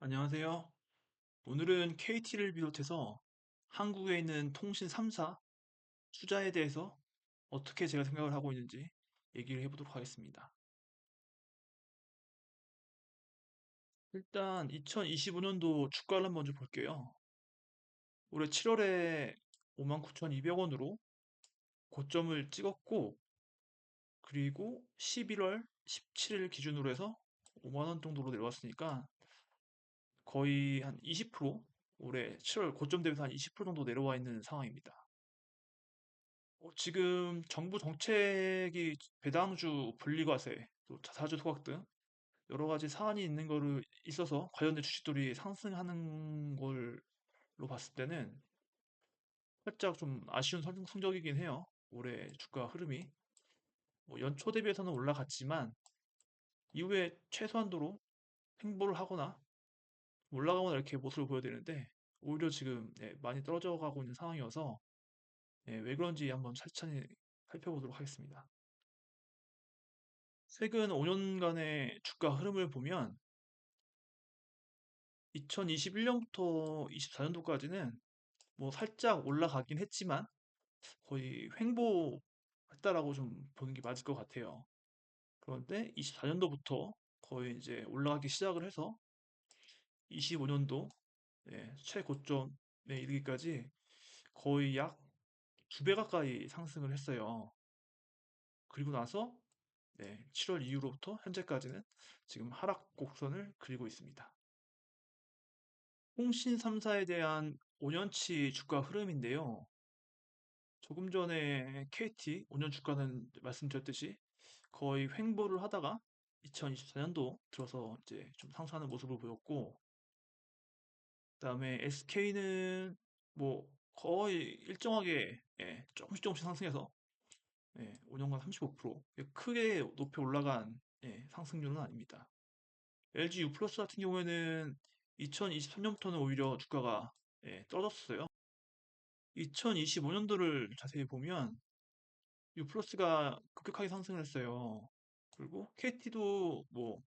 안녕하세요. 오늘은 KT를 비롯해서 한국에 있는 통신 3사 투자에 대해서 어떻게 제가 생각을 하고 있는지 얘기를 해보도록 하겠습니다. 일단 2025년도 주가를 먼저 볼게요. 올해 7월에 59,200원으로 고점을 찍었고, 그리고 11월 17일 기준으로 해서 5만 원 정도로 내려왔으니까 거의 한 20%, 올해 7월 고점 대비해서 한 20% 정도 내려와 있는 상황입니다. 지금 정부 정책이 배당주 분리과세, 또 자사주 소각 등 여러 가지 사안이 있는 거로 있어서 관련된 주식들이 상승하는 걸로 봤을 때는 살짝 좀 아쉬운 성적이긴 해요. 올해 주가 흐름이 뭐 연초 대비해서는 올라갔지만 이후에 최소한도로 횡보를 하거나 올라가거나 이렇게 모습을 보여야 되는데 오히려 지금 많이 떨어져 가고 있는 상황이어서 왜 그런지 한번 차근히 살펴보도록 하겠습니다. 최근 5년간의 주가 흐름을 보면 2021년부터 24년도까지는 뭐 살짝 올라가긴 했지만 거의 횡보했다라고 좀 보는 게 맞을 것 같아요. 그런데 24년도부터 거의 이제 올라가기 시작을 해서 25년도 최고점에 이르기까지 거의 약 2배 가까이 상승을 했어요. 그리고 나서 7월 이후로부터 현재까지는 지금 하락 곡선을 그리고 있습니다. 통신 3사에 대한 5년치 주가 흐름인데요. 조금 전에 KT 5년 주가는 말씀드렸듯이 거의 횡보를 하다가 2024년도 들어서 이제 좀 상승하는 모습을 보였고, 그다음에 SK는 뭐 거의 일정하게 조금씩 조금씩 상승해서 5년간 35% 크게 높이 올라간 상승률은 아닙니다. LG U 플러스 같은 경우에는 2023년부터는 오히려 주가가 떨어졌어요. 2025년도를 자세히 보면 유플러스가 급격하게 상승을 했어요. 그리고 KT도 뭐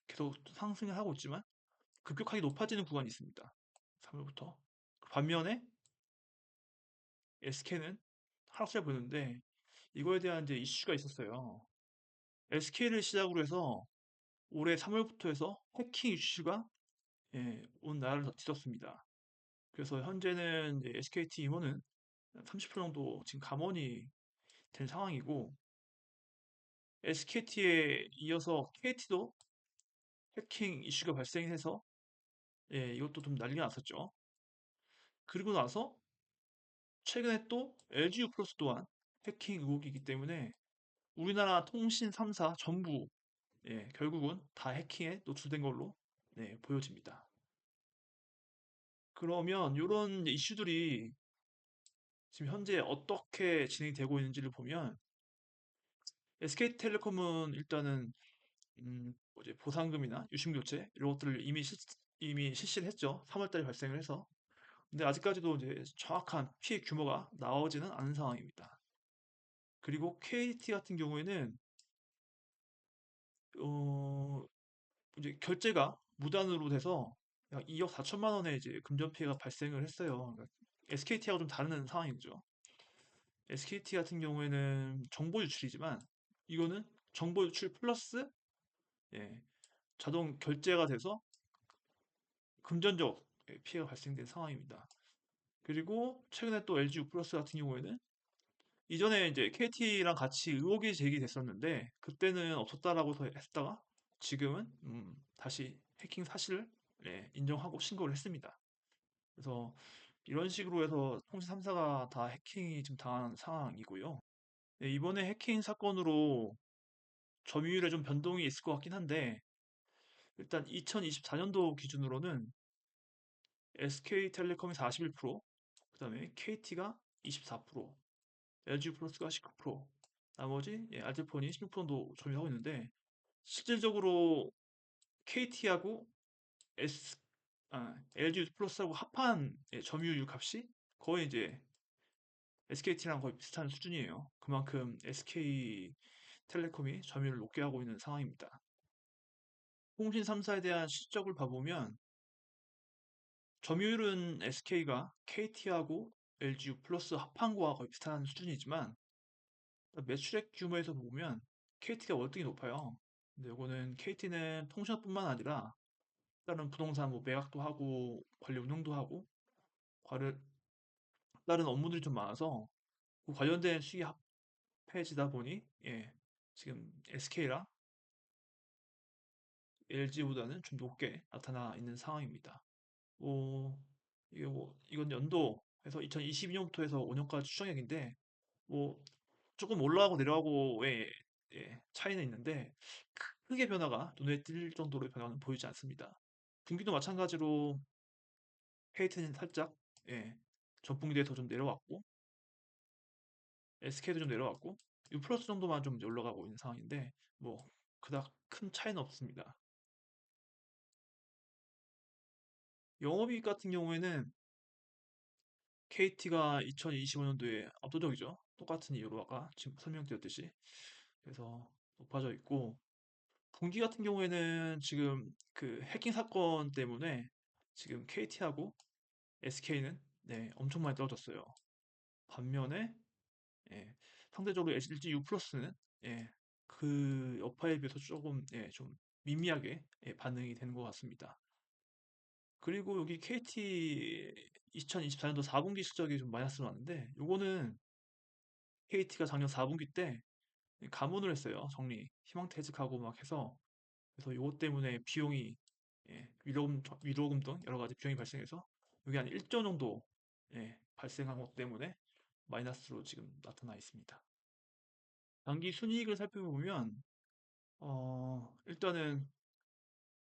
계속 상승을 하고 있지만 급격하게 높아지는 구간이 있습니다. 3월부터. 반면에 SK는 하락세를 보였는데 이거에 대한 이제 이슈가 있었어요. SK를 시작으로 해서 올해 3월부터 해서 해킹 이슈가 온 나라를 뒤덮습니다. 그래서 현재는 SKT 임원은 30% 정도 지금 감원이 된 상황이고, SKT에 이어서 KT도 해킹 이슈가 발생해서 이것도 좀 난리가 났었죠. 그리고 나서 최근에 또 LGU 플러스 또한 해킹 의혹이기 때문에 우리나라 통신 3사 전부 결국은 다 해킹에 노출된 걸로 보여집니다. 그러면 이런 이슈들이 지금 현재 어떻게 진행이 되고 있는지를 보면 SK텔레콤은 일단은 뭐지, 보상금이나 유심 교체 이런 것들을 이미 실시를 했죠. 3월달에 발생을 해서. 근데 아직까지도 이제 정확한 피해 규모가 나오지는 않은 상황입니다. 그리고 KT 같은 경우에는 어, 이제 결제가 무단으로 돼서 약 2억 4천만 원의 이제 금전 피해가 발생을 했어요. SKT하고 좀 다른 상황이죠. SKT 같은 경우에는 정보 유출이지만 이거는 정보 유출 플러스 예, 자동 결제가 돼서 금전적 피해가 발생된 상황입니다. 그리고 최근에 또 LG U 플러스 같은 경우에는 이전에 이제 KT랑 같이 의혹이 제기됐었는데 그때는 없었다라고 했다가 지금은 다시 해킹 사실을 인정하고 신고를 했습니다. 그래서 이런 식으로 해서 통신 3사가 다 해킹이 지금 당한 상황이고요. 이번에 해킹 사건으로 점유율에 좀 변동이 있을 것 같긴 한데 일단 2024년도 기준으로는 SK텔레콤이 41%, 그다음에 KT가 24%, LG 플러스가 19%, 나머지 알테폰이 16% 정도 점유하고 있는데 실질적으로 KT하고 LG 플러스하고 합한 점유율 값이 거의 이제 SKT랑 거의 비슷한 수준이에요. 그만큼 SK텔레콤이 점유율을 높게 하고 있는 상황입니다. 통신 3사에 대한 실적을 봐보면 점유율은 SK가 KT하고 LGU 플러스 합한 거와 거의 비슷한 수준이지만 매출액 규모에서 보면 KT가 월등히 높아요. 근데 이거는 KT는 통신업뿐만 아니라 다른 부동산 뭐 매각도 하고 관리 운영도 하고 다른 다른 업무들이 좀 많아서 그 관련된 수익이 합해지다 보니 지금 SK랑 LG보다는 좀 높게 나타나 있는 상황입니다. 뭐 이게 뭐 이건 연도에서 2022년부터 해서 5년까지 추정액인데 뭐 조금 올라가고 내려가고의 차이는 있는데 크게 변화가 눈에 띌 정도로의 변화는 보이지 않습니다. 분기도 마찬가지로 KT는 살짝 전분기 대에서 좀 내려왔고 SK도 좀 내려왔고 U 플러스 정도만 좀 이제 올라가고 있는 상황인데 뭐 그닥 큰 차이는 없습니다. 영업이익 같은 경우에는 KT가 2025년도에 압도적이죠. 똑같은 이유로 아까 지금 설명드렸듯이 그래서 높아져 있고 분기 같은 경우에는 지금 그 해킹 사건 때문에 지금 KT하고 SK는 엄청 많이 떨어졌어요. 반면에 상대적으로 LG U 플러스는 그 여파에 비해서 조금 좀 미미하게 반응이 되는 것 같습니다. 그리고 여기 KT 2024년도 4분기 실적이 좀 마이너스로 나는데 요거는 KT가 작년 4분기 때 가문을 했어요. 정리 희망퇴직하고 막 해서 그래서 요것 때문에 비용이 위로금 등 여러 가지 비용이 발생해서 여기 한 1조 정도 발생한 것 때문에 마이너스로 지금 나타나 있습니다. 단기 순이익을 살펴보면 일단은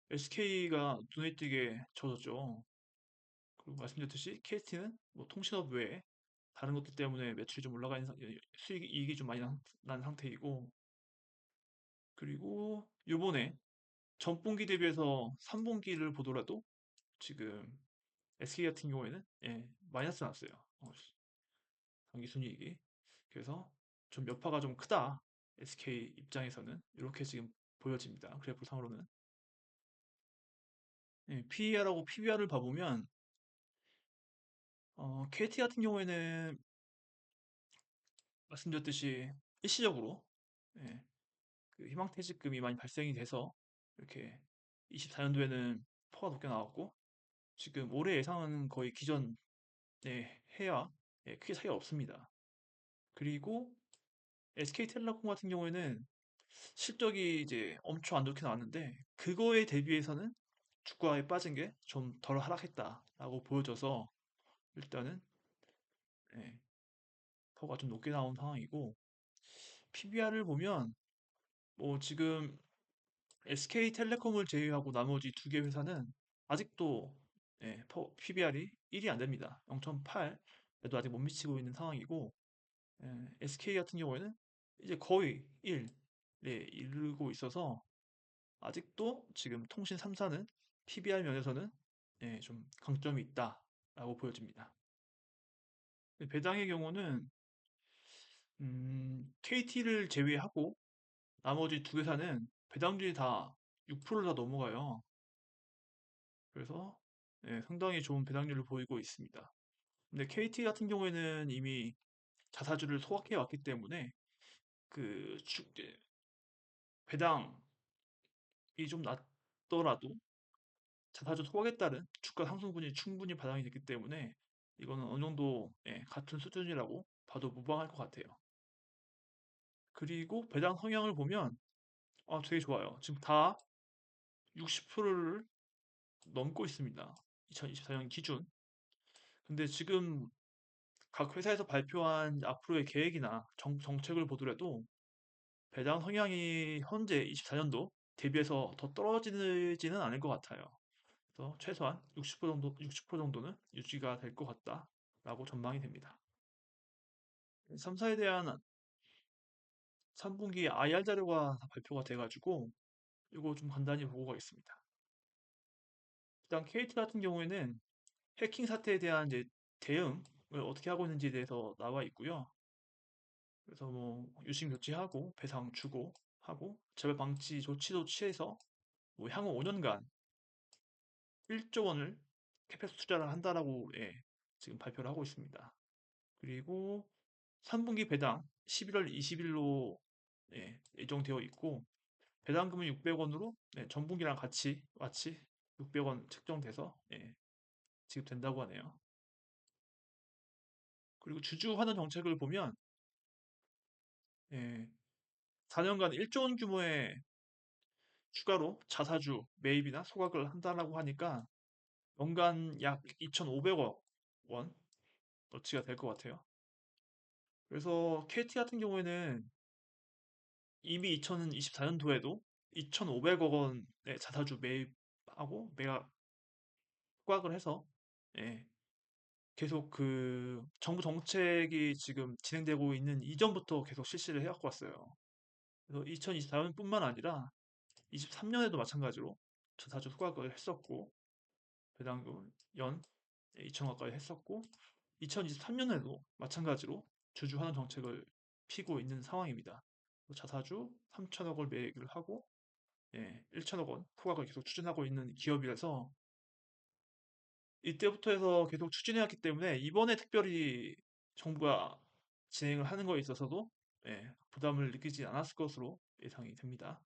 SK가 눈에 띄게 져졌죠. 그리고 말씀드렸듯이 KT는 뭐 통신업 외에 다른 것들 때문에 매출이 좀 올라가 있는 수익 이익이 좀 많이 난 상태이고 그리고 요번에 전분기 대비해서 3분기를 보더라도 지금 SK 같은 경우에는 마이너스 났어요. 당기 순이익이. 그래서 좀 여파가 좀 크다. SK 입장에서는 이렇게 지금 보여집니다. 그래프상으로는. PER하고 PBR을 봐보면 KT 같은 경우에는 말씀드렸듯이 일시적으로 예, 그 희망퇴직금이 많이 발생이 돼서 이렇게 24년도에는 퍼가 높게 나왔고 지금 올해 예상은 거의 기존 해와 크게 차이가 없습니다. 그리고 SK텔레콤 같은 경우에는 실적이 이제 엄청 안 좋게 나왔는데 그거에 대비해서는 주가에 빠진 게 좀 덜 하락했다라고 보여져서 일단은 예, 퍼가 좀 높게 나온 상황이고 PBR을 보면 뭐 지금 SK텔레콤을 제외하고 나머지 두 개 회사는 아직도 PBR이 1이 안 됩니다. 0.8에도 아직 못 미치고 있는 상황이고 SK 같은 경우에는 이제 거의 1에 이르고 있어서 아직도 지금 통신 3사는 PBR 면에서는 좀 강점이 있다라고 보여집니다. 배당의 경우는 KT를 제외하고 나머지 두 회사는 배당률이 다 6%를 다 넘어가요. 그래서 상당히 좋은 배당률을 보이고 있습니다. 근데 KT 같은 경우에는 이미 자사주를 소각해 왔기 때문에 그 배당이 좀 낮더라도 자사주 소각에 따른 주가 상승분이 충분히 반영이 됐기 때문에 이거는 어느 정도 같은 수준이라고 봐도 무방할 것 같아요. 그리고 배당 성향을 보면 되게 좋아요. 지금 다 60%를 넘고 있습니다. 2024년 기준. 근데 지금 각 회사에서 발표한 앞으로의 계획이나 정책을 보더라도 배당 성향이 현재 24년도 대비해서 더 떨어지지는 않을 것 같아요. 그래서 최소한 60% 정도, 60% 정도는 유지가 될 것 같다라고 전망이 됩니다. 3사에 대한 3분기 IR 자료가 다 발표가 돼가지고 이거 좀 간단히 보고 가겠습니다. 일단 KT 같은 경우에는 해킹 사태에 대한 이제 대응을 어떻게 하고 있는지에 대해서 나와 있고요. 그래서 뭐 유심 조치하고 배상 주고 하고 재발 방지 조치도 취해서 뭐 향후 5년간 1조 원을 캐페스 투자를 한다라고 지금 발표를 하고 있습니다. 그리고 3분기 배당 11월 20일로 예정되어 있고 배당금은 600원으로 전분기랑 같이 마치 600원 책정돼서 지급된다고 하네요. 그리고 주주 환원 정책을 보면 4년간 1조 원 규모의 추가로 자사주 매입이나 소각을 한다라고 하니까 연간 약 2,500억 원 어치가 될 것 같아요. 그래서 KT 같은 경우에는 이미 2024년도에도 2,500억 원의 자사주 매입하고 매각 소각을 해서 예, 계속 그 정부 정책이 지금 진행되고 있는 이전부터 계속 실시를 해왔고 왔어요. 그래서 2024년뿐만 아니라 23년에도 마찬가지로 자사주 소각을 했었고 배당금 연 2천억까지 했었고 2023년에도 마찬가지로 주주 환원 정책을 피고 있는 상황입니다. 자사주 3천억을 매입을 하고 1천억 원 소각을 계속 추진하고 있는 기업이라서 이때부터 해서 계속 추진해왔기 때문에 이번에 특별히 정부가 진행을 하는 거에 있어서도 부담을 느끼지 않았을 것으로 예상이 됩니다.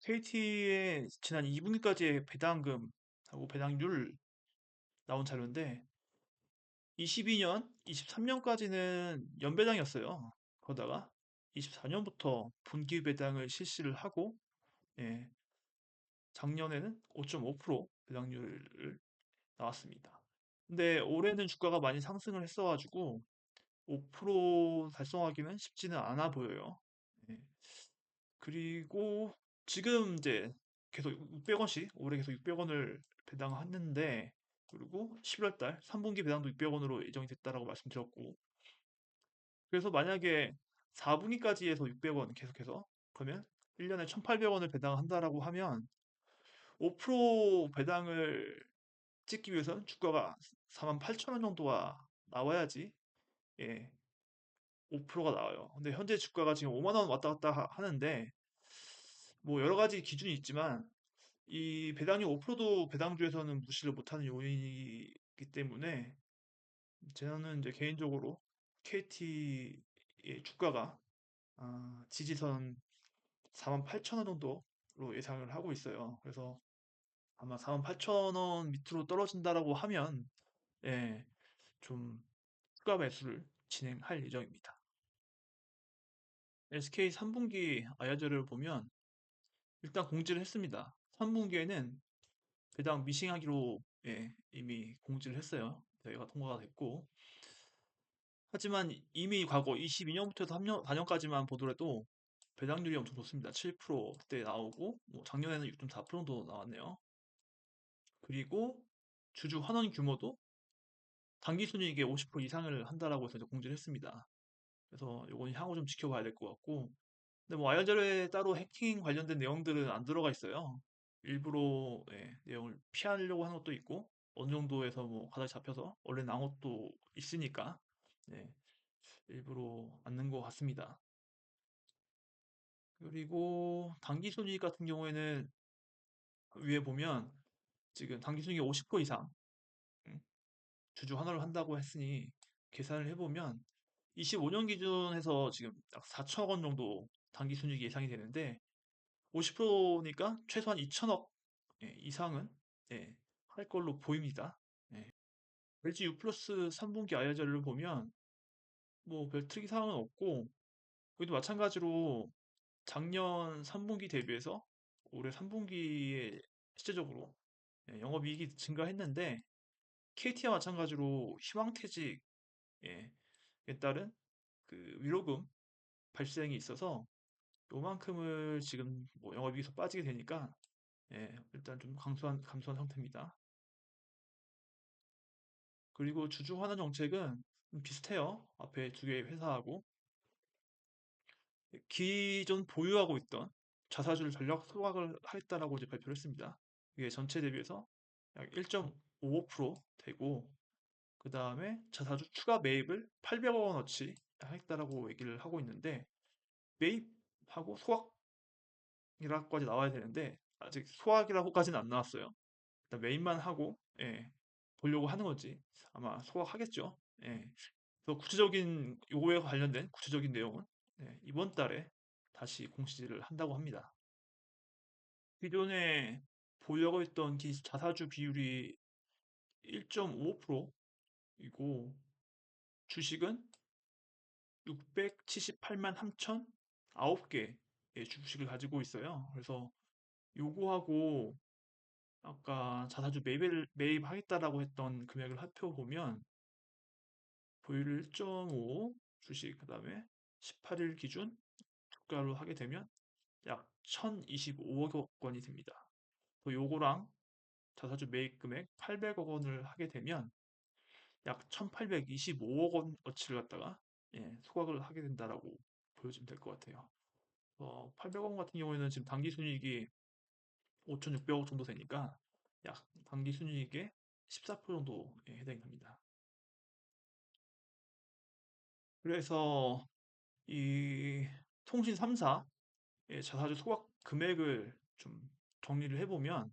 KT의 지난 2분기까지의 배당금하고 배당률 나온 자료인데 22년, 23년까지는 연배당이었어요. 그러다가 24년부터 분기 배당을 실시를 하고 예, 작년에는 5.5% 배당률을 나왔습니다. 근데 올해는 주가가 많이 상승을 했어가지고 5% 달성하기는 쉽지는 않아 보여요. 예. 그리고 지금 이제 계속 600원씩 올해 계속 600원을 배당했는데 그리고 11월 달 3분기 배당도 600원으로 예정이 됐다라고 말씀드렸고 그래서 만약에 4분기까지 해서 600원 계속해서 그러면 1년에 1,800원을 배당한다라고 하면 5% 배당을 찍기 위해서는 주가가 48,000원 정도가 나와야지 예, 5%가 나와요. 근데 현재 주가가 지금 5만 원 왔다 갔다 하는데 뭐 여러 가지 기준이 있지만 이 배당률 5%도 배당주에서는 무시를 못하는 요인이기 때문에 저는 이제 개인적으로 KT의 주가가 지지선 48,000원 정도로 예상을 하고 있어요. 그래서 아마 48,000원 밑으로 떨어진다라고 하면 예, 좀 추가 매수를 진행할 예정입니다. SK 3분기 아야저를 보면 일단 공지를 했습니다. 3분기에는 배당 미싱하기로 이미 공지를 했어요. 대회가 통과가 됐고 하지만 이미 과거 22년부터 해서 4년까지만 보더라도 배당률이 엄청 좋습니다. 7%대 나오고 뭐 작년에는 6.4% 정도 나왔네요. 그리고 주주 환원 규모도 당기순이익의 50% 이상을 한다라고 해서 이제 공지를 했습니다. 그래서 이건 향후 좀 지켜봐야 될 것 같고 근데 뭐 아이언젤에 따로 해킹 관련된 내용들은 안 들어가 있어요. 일부러 내용을 피하려고 하는 것도 있고 어느 정도에서 뭐 가닥이 잡혀서 원래 나온 것도 있으니까 네, 일부러 안 넣은 것 같습니다. 그리고 당기순이익 같은 경우에는 위에 보면 지금 당기순이익 50% 이상 음, 주주 환원을 한다고 했으니 계산을 해보면 25년 기준해서 지금 약 4천억 원 정도 당기순이익이 예상이 되는데 50%니까 최소한 2천억 이상은 할 걸로 보입니다. LG U 플러스 3분기 아이아자를 보면 뭐 별 특이 사항은 없고 여기도 마찬가지로 작년 3분기 대비해서 올해 3분기에 실제적으로 영업이익이 증가했는데 KT와 마찬가지로 희망퇴직에 따른 그 위로금 발생이 있어서 요만큼을 지금 뭐 영업이익에서 빠지게 되니까 일단 좀 감소한 상태입니다. 그리고 주주 환원 정책은 좀 비슷해요. 앞에 두 개의 회사하고 기존 보유하고 있던 자사주를 전력 소각을 하겠다라고 이제 발표를 했습니다. 이게 전체 대비해서 약 1.55% 되고 그 다음에 자사주 추가 매입을 800억 원어치 하겠다라고 얘기를 하고 있는데 매입하고 소각이라고까지 나와야 되는데 아직 소각이라고까지는 안 나왔어요. 일단 메인만 하고 보려고 하는 건지 아마 소각하겠죠. 그래서 구체적인 요거에 관련된 구체적인 내용은 이번 달에 다시 공시를 한다고 합니다. 기존에 보려고 했던 자사주 비율이 1.55%이고 주식은 678만 3천 9개의 주식을 가지고 있어요. 그래서 요거하고 아까 자사주 매입하겠다라고 했던 금액을 합해보면 보유를 1.5 주식 그다음에 18일 기준 주가로 하게 되면 약 1,025억 원이 됩니다. 요거랑 자사주 매입 금액 800억 원을 하게 되면 약 1,825억 원 어치를 갖다가 소각을 하게 된다라고 보여주면 될 것 같아요. 800억 원 같은 경우에는 지금 당기 순이익이 5,600억 정도 되니까 약 당기 순이익의 14% 정도에 해당이 됩니다. 그래서 이 통신 3사의 자사주 소각 금액을 좀 정리를 해보면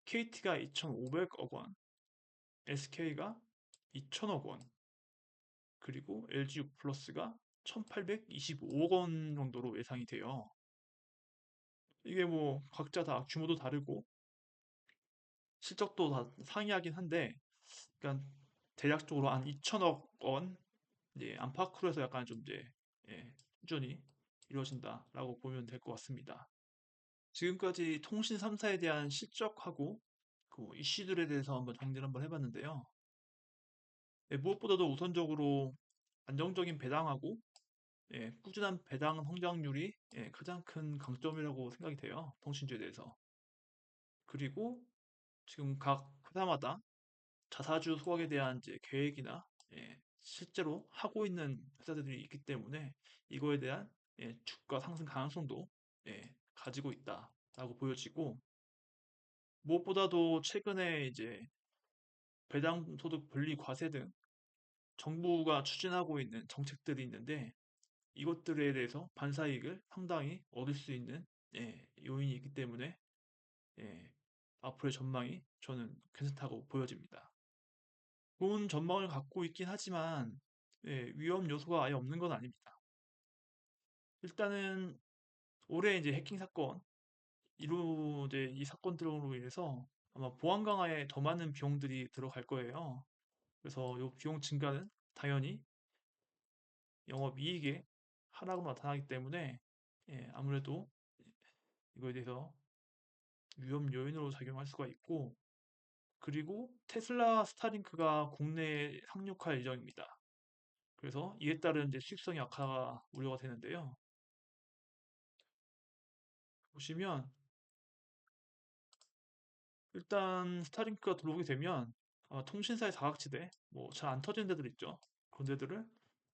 KT가 2,500억 원, SK가 2,000억 원, 그리고 LG유플러스가 1,825억 원 정도로 예상이 돼요. 이게 뭐 각자 다 규모도 다르고 실적도 다 상이하긴 한데, 그러니까 대략적으로 한 2천억 원 이제 안팎으로 해서 약간 좀 이제 수준이 이루어진다라고 보면 될 것 같습니다. 지금까지 통신 3사에 대한 실적하고 그 이슈들에 대해서 한번 정리를 한번 해봤는데요. 무엇보다도 우선적으로 안정적인 배당하고 꾸준한 배당 성장률이 가장 큰 강점이라고 생각이 돼요. 통신주에 대해서. 그리고 지금 각 회사마다 자사주 소각에 대한 이제 계획이나 실제로 하고 있는 회사들이 있기 때문에 이거에 대한 주가 상승 가능성도 가지고 있다라고 보여지고 무엇보다도 최근에 이제 배당소득 분리 과세 등 정부가 추진하고 있는 정책들이 있는데 이것들에 대해서 반사이익을 상당히 얻을 수 있는 요인이 있기 때문에 예, 앞으로의 전망이 저는 괜찮다고 보여집니다. 좋은 전망을 갖고 있긴 하지만 위험 요소가 아예 없는 건 아닙니다. 일단은 올해 이제 해킹 사건 이제 이 사건들로 인해서 아마 보안 강화에 더 많은 비용들이 들어갈 거예요. 그래서 이 비용 증가는 당연히 영업이익의 하락으로 나타나기 때문에 아무래도 이거에 대해서 위험 요인으로 작용할 수가 있고 그리고 테슬라 스타링크가 국내에 상륙할 예정입니다. 그래서 이에 따른 이제 수익성 약화가 우려가 되는데요. 보시면 일단 스타링크가 들어오게 되면 통신사의 사각지대 뭐 잘 안 터지는 데들 있죠. 그런 데들을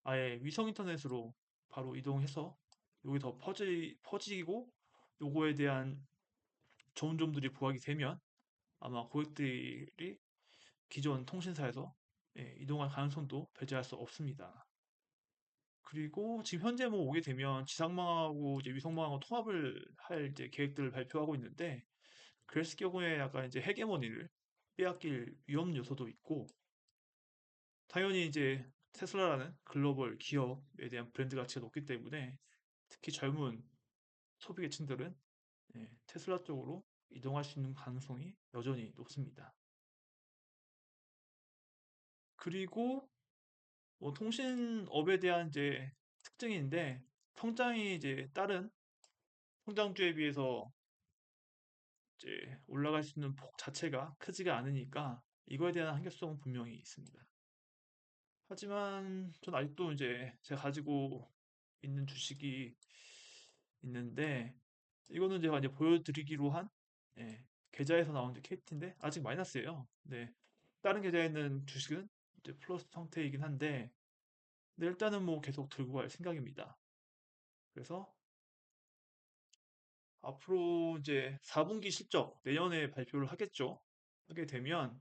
아예 위성 인터넷으로 바로 이동해서 여기 더 퍼지고 요거에 대한 좋은 점들이 부각이 되면 아마 고객들이 기존 통신사에서 이동할 가능성도 배제할 수 없습니다. 그리고 지금 현재 뭐 오게 되면 지상망하고 이제 위성망하고 통합을 할 이제 계획들을 발표하고 있는데 그랬을 경우에 약간 이제 헤게모니를 빼앗길 위험 요소도 있고 당연히 이제 테슬라라는 글로벌 기업에 대한 브랜드 가치가 높기 때문에 특히 젊은 소비 계층들은 테슬라 쪽으로 이동할 수 있는 가능성이 여전히 높습니다. 그리고 뭐 통신업에 대한 이제 특징인데 성장이 이제 다른 성장주에 비해서 이제 올라갈 수 있는 폭 자체가 크지가 않으니까 이거에 대한 한계성은 분명히 있습니다. 하지만 전 아직도 이제 제가 가지고 있는 주식이 있는데 이거는 제가 이제 보여드리기로 한 계좌에서 나온 이제 KT인데 아직 마이너스예요. 네. 다른 계좌에 있는 주식은 이제 플러스 형태이긴 한데 근데 일단은 뭐 계속 들고 갈 생각입니다. 그래서 앞으로 이제 4분기 실적 내년에 발표를 하겠죠. 하게 되면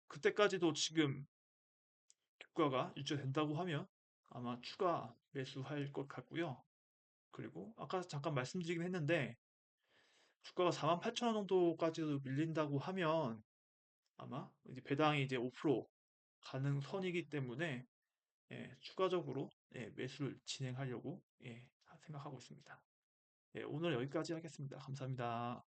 그때까지도 지금 주가가 유지된다고 하면 아마 추가 매수할 것 같고요. 그리고 아까 잠깐 말씀드리긴 했는데 주가가 48,000원 정도까지도 밀린다고 하면 아마 이제 배당이 이제 5% 가능 선이기 때문에 추가적으로 매수를 진행하려고 생각하고 있습니다. 오늘 여기까지 하겠습니다. 감사합니다.